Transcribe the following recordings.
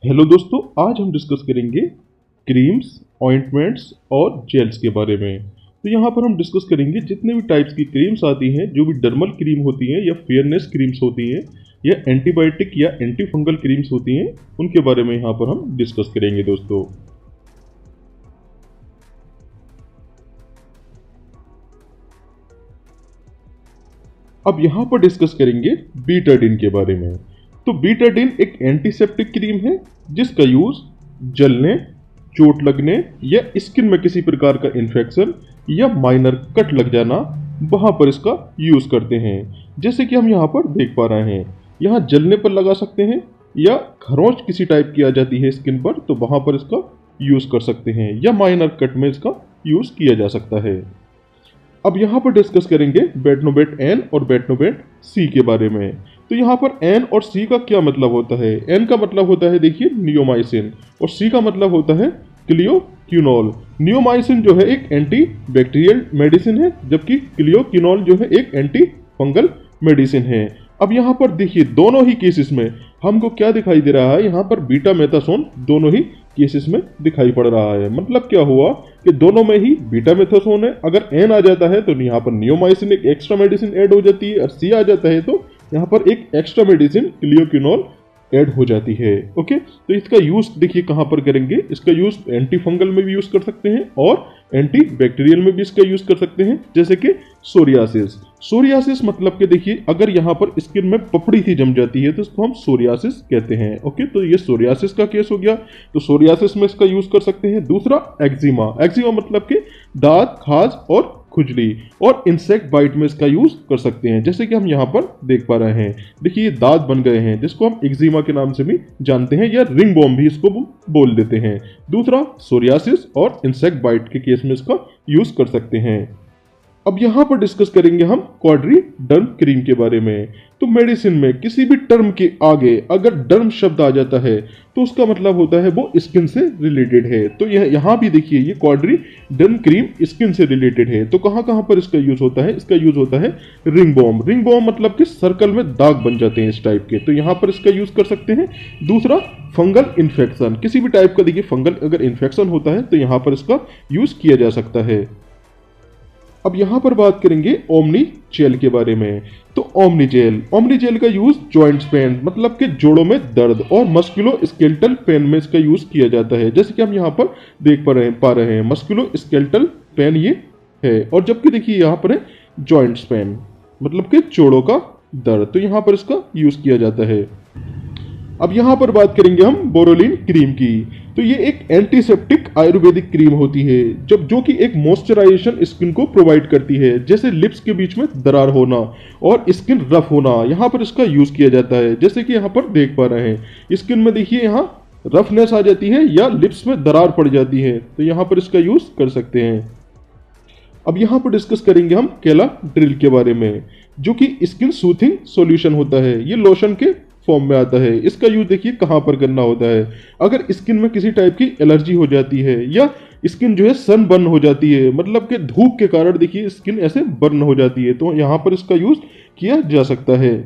Hello दोस्तों, आज हम डिस्कस करेंगे क्रीम्स, ऑइंटमेंट्स और जेल्स के बारे में। तो यहाँ पर हम डिस्कस करेंगे जितने भी टाइप्स की क्रीम्स आती हैं, जो भी डर्मल क्रीम होती हैं या फेयरनेस क्रीम्स होती हैं या एंटीबायोटिक या एंटी फंगल क्रीम्स होती हैं, उनके बारे में यहाँ पर हम डिस्कस करेंगे दोस्तों। अब यहाँ पर डिस्कस करेंगे बीटाडीन के बारे में। तो बीटाडीन एक एंटीसेप्टिक क्रीम है जिसका यूज जलने, चोट लगने या स्किन में किसी प्रकार का इन्फेक्शन या माइनर कट लग जाना, वहां पर इसका यूज करते हैं। जैसे कि हम यहाँ पर देख पा रहे हैं, यहाँ जलने पर लगा सकते हैं या खरोंच किसी टाइप की आ जाती है स्किन पर, तो वहां पर इसका यूज कर सकते हैं, या माइनर कट में इसका यूज किया जा सकता है। अब यहाँ पर डिस्कस करेंगे बेटनोवेट एन और बेटनोवेट सी के बारे में। तो यहाँ पर एन और सी का क्या मतलब होता है? एन का मतलब होता है देखिए नियोमाइसिन, और सी का मतलब होता है क्लियोक्विनोल। नियोमाइसिन जो है एक एंटी बैक्टीरियल मेडिसिन है, जबकि क्लियोक्विनोल जो है एक एंटी फंगल मेडिसिन है। अब यहाँ पर देखिए दोनों ही केसेस में हमको क्या दिखाई दे रहा है, यहाँ पर बीटा मेथासोन दोनों ही केसेस में दिखाई पड़ रहा है। मतलब क्या हुआ कि दोनों में ही बीटा मेथासोन है। अगर एन आ जाता है तो यहाँ पर नियोमाइसिन एक एक्स्ट्रा मेडिसिन ऐड हो जाती है, और सी आ जाता है तो यहाँ पर एक एक्स्ट्रा मेडिसिन क्लियोक्विनोल ऐड हो जाती है। ओके, तो इसका यूज देखिए कहाँ पर करेंगे। इसका यूज एंटी फंगल में भी यूज कर सकते हैं और एंटी बैक्टीरियल में भी इसका यूज कर सकते हैं, जैसे कि सोरियासिस। सोरियासिस मतलब कि देखिए अगर यहाँ पर स्किन में पपड़ी सी जम जाती है तो इसको हम सोरियासिस कहते हैं। ओके, तो ये सोरियासिस का केस हो गया, तो सोरियासिस में इसका यूज कर सकते हैं। दूसरा एक्जिमा। एक्जिमा मतलब कि दांत, खाज और खुजली, और इंसेक्ट बाइट में इसका यूज कर सकते हैं, जैसे कि हम यहाँ पर देख पा रहे हैं। देखिए ये दांत बन गए हैं, जिसको हम एक्जिमा के नाम से भी जानते हैं, या रिंग बॉम भी इसको बोल देते हैं। दूसरा सोरियासिस और इंसेक्ट बाइट के केस में इसका यूज कर सकते हैं। अब यहाँ पर डिस्कस करेंगे हम क्वाड्री डर्म क्रीम के बारे में। तो मेडिसिन में किसी भी टर्म के आगे अगर डर्म शब्द आ जाता है तो उसका मतलब होता है वो स्किन से रिलेटेड है। तो यहाँ भी देखिए ये क्वाड्री डर्म क्रीम स्किन से रिलेटेड है। तो कहाँ कहाँ पर इसका यूज होता है? इसका यूज होता है रिंग बॉम। रिंग बॉम मतलब कि सर्कल में दाग बन जाते हैं इस टाइप के, तो यहाँ पर इसका यूज कर सकते हैं। दूसरा फंगल इन्फेक्शन, किसी भी टाइप का देखिए फंगल अगर इन्फेक्शन होता है तो यहाँ पर इसका यूज किया जा सकता है। अब यहाँ पर बात करेंगे ओमनी जेल के बारे में। तो ओमनी जेल का यूज जॉइंट्स पेन मतलब कि जोड़ों में दर्द और मस्कुलो स्केलेटल पेन में इसका यूज किया जाता है, जैसे कि हम यहाँ पर देख पा रहे हैं मस्कुलो स्केलेटल पेन ये है। और जबकि देखिए यहाँ पर है जॉइंट्स पेन मतलब कि जोड़ों का दर्द, तो यहाँ पर इसका यूज किया जाता है। अब यहाँ पर बात करेंगे हम बोरोलिन क्रीम की। तो ये एक एंटीसेप्टिक आयुर्वेदिक क्रीम होती है जो कि एक मॉइस्चराइजेशन स्किन को प्रोवाइड करती है, जैसे लिप्स के बीच में दरार होना और स्किन रफ होना, यहाँ पर इसका यूज किया जाता है। जैसे कि यहाँ पर देख पा रहे हैं स्किन में देखिए यहाँ रफनेस आ जाती है या लिप्स में दरार पड़ जाती है, तो यहाँ पर इसका यूज कर सकते हैं। अब यहाँ पर डिस्कस करेंगे हम केला ड्रिल के बारे में, जो कि स्किन सूथिंग सॉल्यूशन होता है। ये लोशन के फॉर्म में आता है। इसका यूज देखिए कहाँ पर करना होता है, अगर स्किन में किसी टाइप की एलर्जी हो जाती है या स्किन जो है सन बर्न हो जाती है, मतलब कि धूप के कारण देखिए स्किन ऐसे बर्न हो जाती है, तो यहाँ पर इसका यूज किया जा सकता है।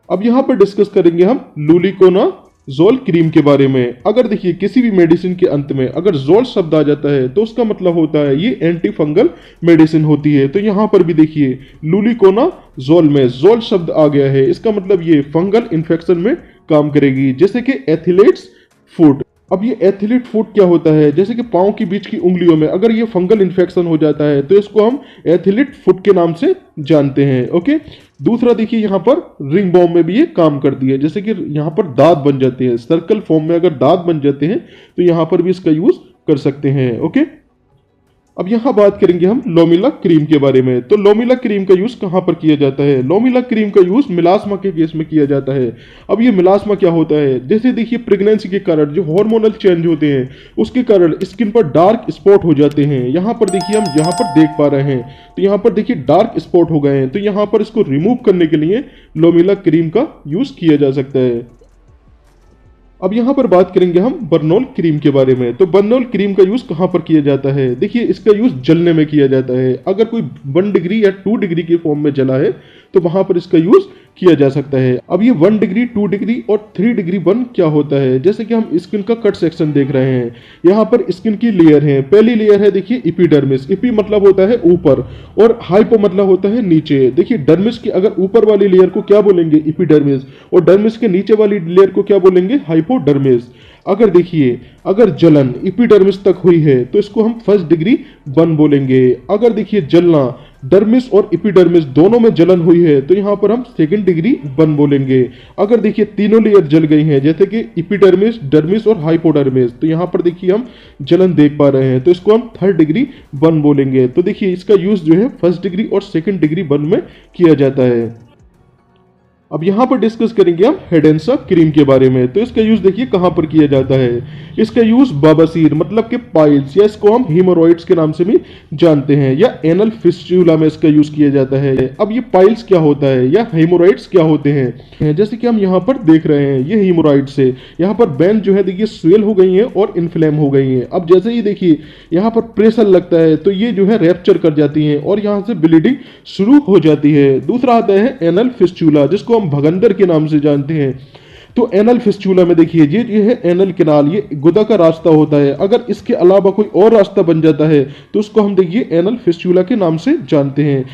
अब यहाँ पर डिस्कस करेंगे हम लूलिकोना जोल क्रीम के बारे में। अगर देखिए किसी भी मेडिसिन के अंत में अगर जोल शब्द आ जाता है तो उसका मतलब होता है ये एंटी फंगल मेडिसिन होती है। तो यहाँ पर भी देखिए लूलिकोना जोल में जोल शब्द आ गया है, इसका मतलब ये फंगल इन्फेक्शन में काम करेगी, जैसे कि एथलीट्स फुट। अब ये एथलीट फुट क्या होता है? जैसे कि पांव के बीच की उंगलियों में अगर ये फंगल इन्फेक्शन हो जाता है तो इसको हम एथलीट फुट के नाम से जानते हैं। ओके, दूसरा देखिए यहाँ पर रिंग बॉम में भी ये काम करती है, जैसे कि यहाँ पर दांत बन जाते हैं, सर्कल फॉर्म में अगर दांत बन जाते हैं तो यहाँ पर भी इसका यूज कर सकते हैं। ओके, अब यहाँ बात करेंगे हम लोमिला क्रीम के बारे में। तो लोमिला क्रीम का यूज कहाँ पर किया जाता है? लोमिला क्रीम का यूज मिलास्मा के केस में किया जाता है। अब ये मिलास्मा क्या होता है? जैसे देखिए प्रेगनेंसी के कारण जो हार्मोनल चेंज होते हैं उसके कारण स्किन पर डार्क स्पॉट हो जाते हैं। यहाँ पर देखिए हम यहाँ पर देख पा रहे हैं, तो यहाँ पर देखिए डार्क स्पॉट हो गए हैं, तो यहाँ पर इसको रिमूव करने के लिए लोमिला क्रीम का यूज किया जा सकता है। अब यहाँ पर बात करेंगे हम बर्नोल क्रीम के बारे में। तो बर्नोल क्रीम का यूज कहाँ पर किया जाता है? देखिए इसका यूज जलने में किया जाता है। अगर कोई 1 डिग्री या 2 डिग्री के फॉर्म में जला है तो वहां पर इसका यूज किया जा सकता है। अब ये 1 डिग्री, 2 डिग्री और 3 डिग्री बर्न क्या होता है, जैसे कि हम स्किन का कट सेक्शन देख रहे हैं। यहाँ पर स्किन की लेयर है। पहली लेयर है देखिए एपिडर्मिस। एपी मतलब होता है ऊपर और हाइपो मतलब होता है नीचे। देखिए डर्मिस की अगर ऊपर वाली लेयर को क्या बोलेंगे, एपिडर्मिस, और डर्मिस के नीचे वाली लेयर को क्या बोलेंगे, हाइपोडर्मिस। अगर देखिए अगर जलन एपिडर्मिस तक हुई है तो इसको हम 1st डिग्री बर्न बोलेंगे। अगर देखिए जलना डर्मिस और एपिडर्मिस दोनों में जलन हुई है तो यहाँ पर हम 2nd डिग्री बर्न बोलेंगे। अगर देखिए तीनों लेयर जल गई हैं, जैसे कि एपिडर्मिस, डर्मिस और हाइपोडर्मिस, तो यहाँ पर देखिए हम जलन देख पा रहे हैं, तो इसको हम 3rd डिग्री बर्न बोलेंगे। तो देखिए इसका यूज जो है 1st डिग्री और 2nd डिग्री बर्न में किया जाता है। अब यहाँ पर डिस्कस करेंगे हम हेड एंड शक क्रीम के बारे में। तो इसका यूज देखिए कहाँ पर किया जाता है। इसका यूज बवासीर मतलब कि पाइल्स, या इसको हम हीमोरॉइड्स के नाम से भी जानते हैं, या एनल फिस्टुला में इसका यूज किया जाता है। अब ये पाइल्स क्या होता है या हीमोरॉइड्स क्या होते हैं, जैसे कि हम यहाँ पर देख रहे हैं ये हीमोरॉइड्स है। यहाँ पर वेन जो है देखिए स्वेल हो गई है और इन्फ्लेम हो गई है। अब जैसे ही देखिए यहाँ पर प्रेशर लगता है तो ये जो है रैप्चर कर जाती है और यहाँ से ब्लीडिंग शुरू हो जाती है। दूसरा आता है एनल फिस्टुला, जिसको हम भगंदर के नाम से जानते हैं। तो एनल फिस्टुला में देखिए ये है एनल कैनाल, ये गुदा का रास्ता होता है। अगर इसके अलावा कोई और रास्ता बन जाता है तो उसको हम देखिए एनल फिस्टुला के नाम से जानते हैं।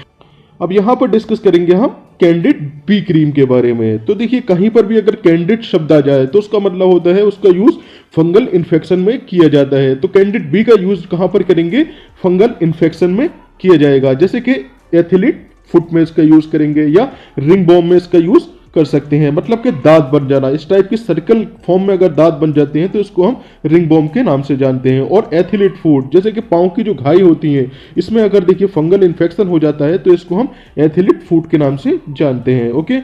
अब यहाँ पर डिस्कस करेंगे हम कैंडिड बी क्रीम के बारे में। तो देखिए कहीं पर भी अगर कैंडिड शब्द आ जाए तो उसका मतलब होता है उसका यूज फंगल इन्फेक्शन में किया जाता है। तो कैंडिड बी का यूज कहाँ पर करेंगे, फंगल इन्फेक्शन में किया जाएगा, जैसे कि एथलीट फुट में इसका यूज करेंगे या रिंग बॉम में इसका यूज कर सकते हैं, मतलब कि दांत बन जाना। इस टाइप के सर्कल फॉर्म में अगर दांत बन जाते हैं तो इसको हम रिंग बॉम के नाम से जानते हैं। और एथलीट फुट, जैसे कि पांव की जो घाई होती है इसमें अगर देखिए फंगल इन्फेक्शन हो जाता है तो इसको हम एथलीट फुट के नाम से जानते हैं। ओके,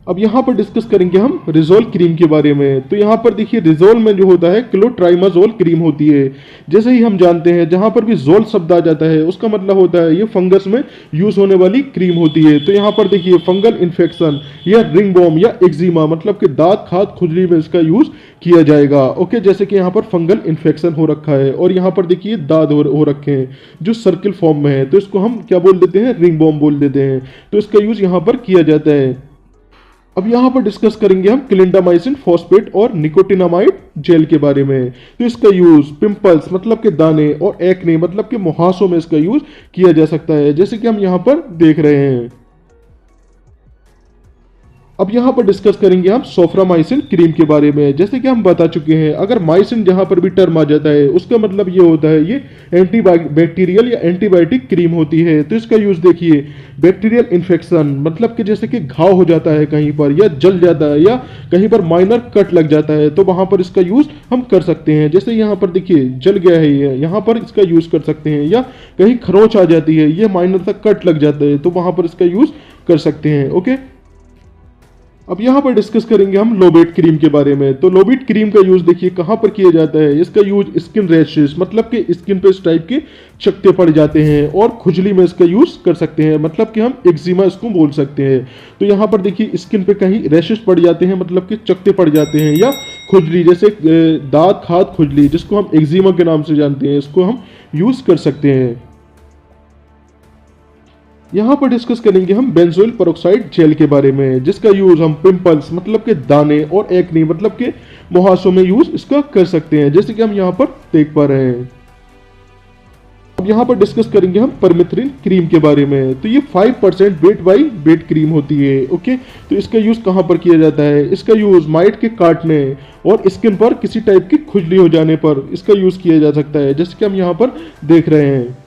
अब यहाँ पर डिस्कस करेंगे हम रिजोल क्रीम के बारे में। तो यहाँ पर देखिए रिजोल में जो होता है क्लोट्राइमाजोल क्रीम होती है। जैसे ही हम जानते हैं जहाँ पर भी जोल शब्द आ जाता है उसका मतलब होता है ये फंगस में यूज होने वाली क्रीम होती है। तो यहाँ पर देखिए फंगल इन्फेक्शन या रिंग बॉम या एक्जिमा मतलब कि दांत खाद खुजली में इसका यूज किया जाएगा। ओके, जैसे कि यहाँ पर फंगल इन्फेक्शन हो रखा है और यहाँ पर देखिए दाद हो रखे हैं जो सर्किल फॉर्म में है, तो इसको हम क्या बोल देते हैं, रिंग बॉम बोल देते हैं। तो इसका यूज यहाँ पर किया जाता है। अब यहाँ पर डिस्कस करेंगे हम क्लिंडामाइसिन फॉस्फेट और निकोटिनामाइड जेल के बारे में। तो इसका यूज पिंपल्स मतलब के दाने और एक्ने मतलब के मुहासों में इसका यूज किया जा सकता है, जैसे कि हम यहाँ पर देख रहे हैं। अब यहाँ पर डिस्कस करेंगे हम सोफ्रामाइसिन क्रीम के बारे में। जैसे कि हम बता चुके हैं अगर माइसिन जहाँ पर भी टर्म आ जाता है उसका मतलब ये होता है ये एंटीबैक्टीरियल या एंटीबायोटिक क्रीम होती है। तो इसका यूज देखिए बैक्टीरियल इन्फेक्शन मतलब कि जैसे कि घाव हो जाता है कहीं पर या जल जाता है या कहीं पर माइनर कट लग जाता है तो वहां पर इसका यूज हम कर सकते हैं। जैसे यहाँ पर देखिए जल गया है ये, यहाँ पर इसका यूज कर सकते हैं, या कहीं खरोच आ जाती है, ये माइनर तक कट लग जाता है तो वहां पर इसका यूज कर सकते हैं। ओके, अब यहाँ पर डिस्कस करेंगे हम लोबेट क्रीम के बारे में। तो लोबेट क्रीम का यूज देखिए कहाँ पर किया जाता है। इसका यूज स्किन रैशेस मतलब कि स्किन पे इस टाइप के चकते पड़ जाते हैं और खुजली में इसका यूज कर सकते हैं, मतलब कि हम एक्जिमा इसको बोल सकते हैं। तो यहाँ पर देखिए स्किन पे कहीं रैशेस पड़ जाते हैं मतलब कि चकते पड़ जाते हैं, या खुजली जैसे दांत खाद खुजली जिसको हम एक्जिमा के नाम से जानते हैं, इसको हम यूज कर सकते हैं। यहाँ पर डिस्कस करेंगे हम बेंजोइल पेरोक्साइड जेल के बारे में, जिसका यूज हम पिंपल्स मतलब के दाने और एक्ने मतलब के मुहासों में यूज इसका कर सकते हैं, जैसे कि हम यहाँ पर देख पा रहे हैं। अब यहाँ पर डिस्कस करेंगे हम परमेथ्रिन क्रीम के बारे में। तो ये 5% वेट बाई वेट क्रीम होती है। ओके, तो इसका यूज कहाँ पर किया जाता है। इसका यूज माइट के काटने और स्किन पर किसी टाइप की खुजली हो जाने पर इसका यूज किया जा सकता है, जैसे कि हम यहाँ पर देख रहे हैं।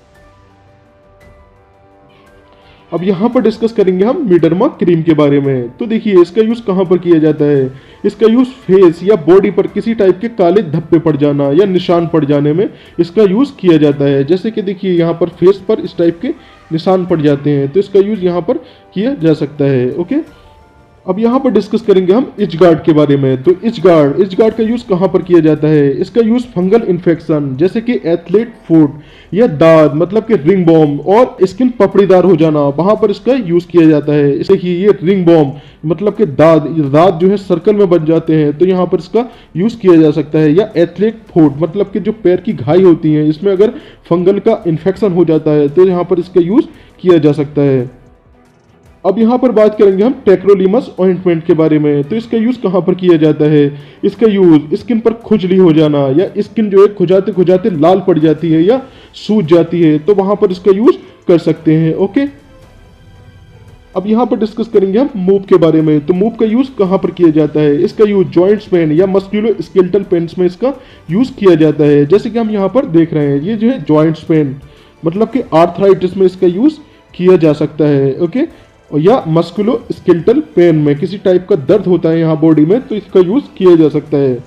अब यहाँ पर डिस्कस करेंगे हम मिडर्मा क्रीम के बारे में। तो देखिए इसका यूज कहाँ पर किया जाता है। इसका यूज फेस या बॉडी पर किसी टाइप के काले धब्बे पड़ जाना या निशान पड़ जाने में इसका यूज किया जाता है, जैसे कि देखिए यहाँ पर फेस पर इस टाइप के निशान पड़ जाते हैं तो इसका यूज यहाँ पर किया जा सकता है। ओके, अब यहाँ पर डिस्कस करेंगे हम इच गार्ड के बारे में। तो इच गार्ड का यूज कहाँ पर किया जाता है। इसका यूज फंगल इन्फेक्शन जैसे कि एथलीट फुट या दाद मतलब कि रिंग बॉम और स्किन पपड़ीदार हो जाना, वहां पर इसका यूज किया जाता है। इसे कि ये रिंग बॉम मतलब कि दाद जो है सर्कल में बन जाते हैं तो यहाँ पर इसका यूज किया जा सकता है। या एथलीट फुट मतलब कि जो पैर की घाई होती है इसमें अगर फंगल का इन्फेक्शन हो जाता है तो यहाँ पर इसका यूज किया जा सकता है। अब यहाँ पर बात करेंगे हम टेक्रोलीमस ऑइंटमेंट के बारे में। तो इसका यूज़ कहाँ पर किया जाता है? इसका यूज़ स्किन पर खुजली हो जाना या स्किन जो है खुजाते खुजाते लाल पड़ जाती है या सूज जाती है, तो वहाँ पर इसका यूज़ कर सकते हैं। ओके, अब यहाँ पर डिस्कस करेंगे हम मूव के बारे में। तो मूव का यूज़ कहाँ पर किया जाता है? इसका यूज़ जॉइंट्स पेन या मस्कुलो स्केलेटल पेन्स में इसका यूज़ किया जाता है। जैसे कि हम यहाँ पर देख रहे हैं, ये जो है जॉइंट्स पेन मतलब कि आर्थराइटिस में इसका यूज़ किया जा सकता है। ओके, या मस्कुलो स्केलेटल पेन में किसी टाइप का दर्द होता है यहाँ बॉडी में, तो इसका यूज़ किया जा सकता है।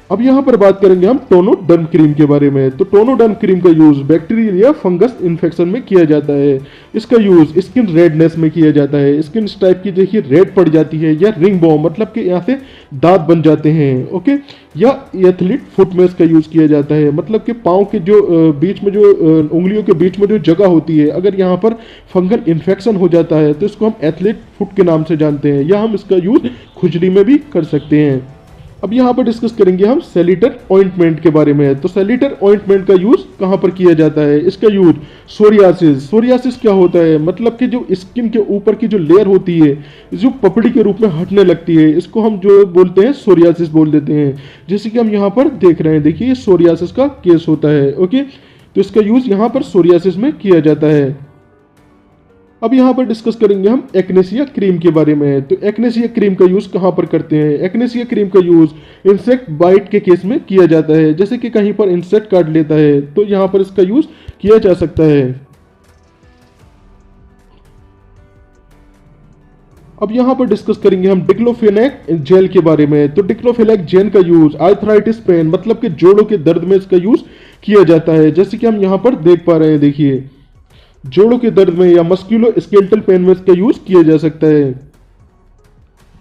अब यहाँ पर बात करेंगे हम टोनोडर्म क्रीम के बारे में। तो टोनोडर्म क्रीम का यूज़ बैक्टीरियल या फंगस इन्फेक्शन में किया जाता है। इसका यूज़ स्किन रेडनेस में किया जाता है। स्किन इस टाइप की देखिए रेड पड़ जाती है, या रिंग बॉम मतलब कि यहाँ से दांत बन जाते हैं। ओके, या एथलीट फुट में इसका यूज़ किया जाता है, मतलब कि पाँव के जो बीच में जो उंगलियों के बीच में जो जगह होती है, अगर यहाँ पर फंगल इन्फेक्शन हो जाता है तो इसको हम एथलीट फुट के नाम से जानते हैं, या हम इसका यूज़ खुजली में भी कर सकते हैं। अब यहाँ पर डिस्कस करेंगे हम सेलिटर ऑइंटमेंट के बारे में। तो सेलिटर ऑइंटमेंट का यूज कहाँ पर किया जाता है? इसका यूज सोरियासिस। सोरियासिस क्या होता है? मतलब कि जो स्किन के ऊपर की जो लेयर होती है जो पपड़ी के रूप में हटने लगती है, इसको हम जो बोलते हैं सोरियासिस बोल देते हैं। जैसे कि हम यहाँ पर देख रहे हैं, देखिए सोरियासिस का केस होता है। ओके, तो इसका यूज यहाँ पर सोरियासिस में किया जाता है। अब यहाँ पर डिस्कस करेंगे हम एक्नेसिया क्रीम के बारे में। तो एक्नेसिया क्रीम का यूज़ कहाँ पर करते हैं? एक्नेसिया क्रीम का यूज़ इंसेक्ट बाइट के केस में किया जाता है। जैसे कि कहीं पर इंसेक्ट काट लेता है तो यहाँ पर इसका यूज़ किया जा सकता है। अब यहाँ पर डिस्कस करेंगे हम डिक्लोफेनेक जेल के बारे में। तो डिक्लोफेनेक जेल का यूज़ आर्थराइटिस पेन मतलब कि जोड़ों के दर्द में इसका यूज़ किया जाता है। जैसे कि हम यहाँ पर देख पा रहे हैं, देखिए जोड़ों के दर्द में या मस्कुलो स्केलेटल पेन में इसका यूज किया जा सकता है।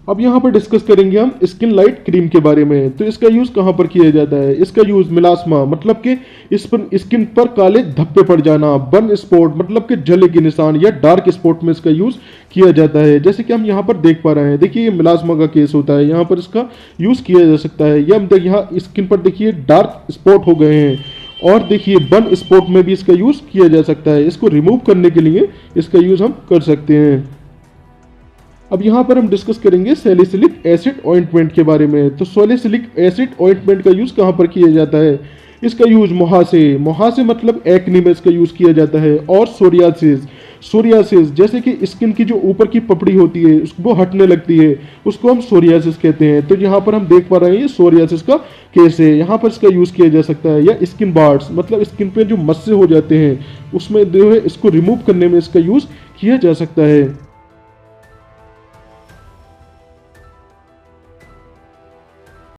अब यहाँ पर डिस्कस करेंगे हम स्किन लाइट क्रीम के बारे में। तो इसका यूज कहाँ पर किया जाता है? इसका यूज मिलास्मा मतलब कि इस पर स्किन पर काले धब्बे पड़ जाना, बर्न स्पॉट मतलब कि जले के निशान या डार्क स्पॉट में इसका यूज किया जाता है। जैसे कि हम यहाँ पर देख पा रहे हैं, देखिए ये मिलास्मा का केस होता है, यहाँ पर इसका यूज किया जा सकता है। या हम यहाँ स्किन पर देखिए डार्क स्पॉट हो गए हैं, और देखिए बर्न स्पॉट में भी इसका यूज किया जा सकता है। इसको रिमूव करने के लिए इसका यूज हम कर सकते हैं। अब यहाँ पर हम डिस्कस करेंगे सैलिसिलिक एसिड ऑइंटमेंट के बारे में। तो सैलिसिलिक एसिड ऑइंटमेंट का यूज कहाँ पर किया जाता है? इसका यूज मुहासे मतलब एक्ने में इसका यूज किया जाता है, और सोरियासिस जैसे कि स्किन की जो ऊपर की पपड़ी होती है उसको हटने लगती है, उसको हम सोरियासिस कहते हैं। तो यहाँ पर हम देख पा रहे हैं ये सोरियासिस का केस है, यहाँ पर इसका यूज किया जा सकता है। या स्किन बार्ड्स मतलब स्किन पे जो मस्से हो जाते हैं उसमें जो है इसको रिमूव करने में इसका यूज किया जा सकता है।